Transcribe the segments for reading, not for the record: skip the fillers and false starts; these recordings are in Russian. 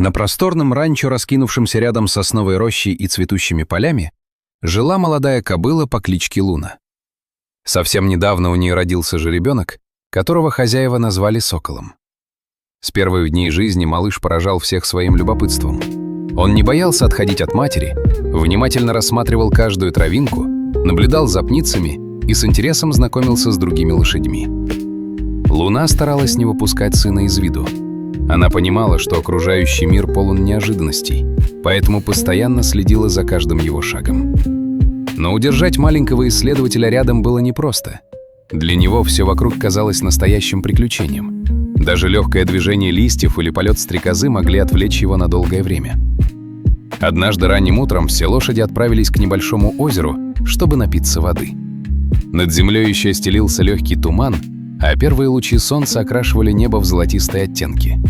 На просторном ранчо, раскинувшемся рядом с сосновой рощей и цветущими полями, жила молодая кобыла по кличке Луна. Совсем недавно у нее родился жеребенок, которого хозяева назвали Соколом. С первых дней жизни малыш поражал всех своим любопытством. Он не боялся отходить от матери, внимательно рассматривал каждую травинку, наблюдал за птицами и с интересом знакомился с другими лошадьми. Луна старалась не выпускать сына из виду. Она понимала, что окружающий мир полон неожиданностей, поэтому постоянно следила за каждым его шагом. Но удержать маленького исследователя рядом было непросто. Для него все вокруг казалось настоящим приключением. Даже легкое движение листьев или полет стрекозы могли отвлечь его на долгое время. Однажды ранним утром все лошади отправились к небольшому озеру, чтобы напиться воды. Над землей еще стелился легкий туман, а первые лучи солнца окрашивали небо в золотистые оттенки.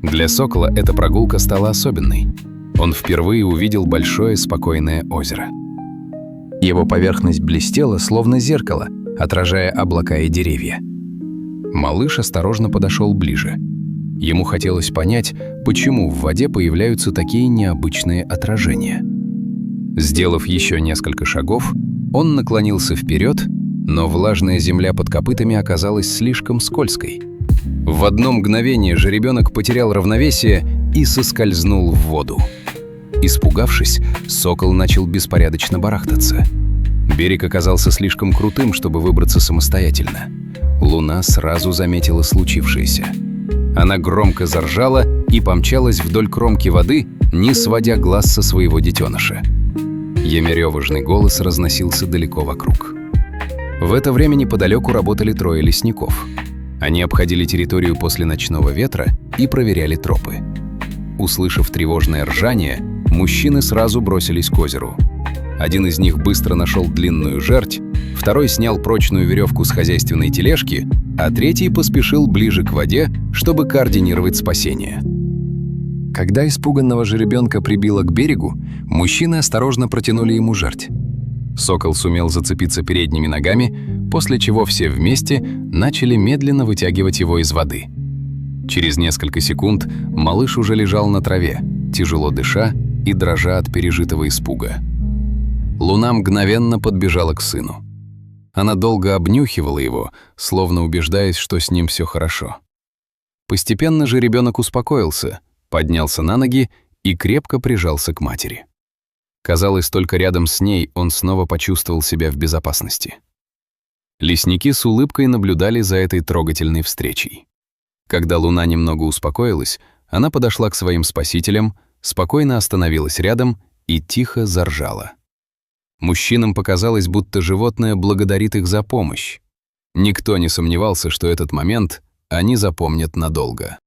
Для Сокола эта прогулка стала особенной. Он впервые увидел большое спокойное озеро. Его поверхность блестела, словно зеркало, отражая облака и деревья. Малыш осторожно подошел ближе. Ему хотелось понять, почему в воде появляются такие необычные отражения. Сделав еще несколько шагов, он наклонился вперед, но влажная земля под копытами оказалась слишком скользкой. В одно мгновение жеребенок потерял равновесие и соскользнул в воду. Испугавшись, сокол начал беспорядочно барахтаться. Берег оказался слишком крутым, чтобы выбраться самостоятельно. Луна сразу заметила случившееся. Она громко заржала и помчалась вдоль кромки воды, не сводя глаз со своего детеныша. Ямерёвожный голос разносился далеко вокруг. В это время неподалеку работали трое лесников. Они обходили территорию после ночного ветра и проверяли тропы. Услышав тревожное ржание, мужчины сразу бросились к озеру. Один из них быстро нашел длинную жерть, второй снял прочную веревку с хозяйственной тележки, а третий поспешил ближе к воде, чтобы координировать спасение. Когда испуганного жеребенка прибило к берегу, мужчины осторожно протянули ему жерть. Сокол сумел зацепиться передними ногами, после чего все вместе начали медленно вытягивать его из воды. Через несколько секунд малыш уже лежал на траве, тяжело дыша и дрожа от пережитого испуга. Луна мгновенно подбежала к сыну. Она долго обнюхивала его, словно убеждаясь, что с ним все хорошо. Постепенно же ребенок успокоился, поднялся на ноги и крепко прижался к матери. Казалось, только рядом с ней он снова почувствовал себя в безопасности. Лесники с улыбкой наблюдали за этой трогательной встречей. Когда Луна немного успокоилась, она подошла к своим спасителям, спокойно остановилась рядом и тихо заржала. Мужчинам показалось, будто животное благодарит их за помощь. Никто не сомневался, что этот момент они запомнят надолго.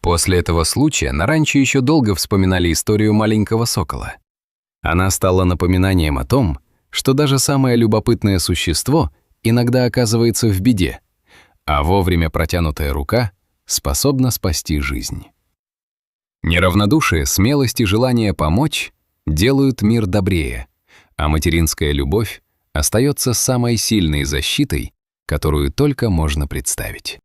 После этого случая на ранчо еще долго вспоминали историю маленького сокола. Она стала напоминанием о том, что даже самое любопытное существо иногда оказывается в беде, а вовремя протянутая рука способна спасти жизнь. Неравнодушие, смелость и желание помочь делают мир добрее, а материнская любовь остается самой сильной защитой, которую только можно представить.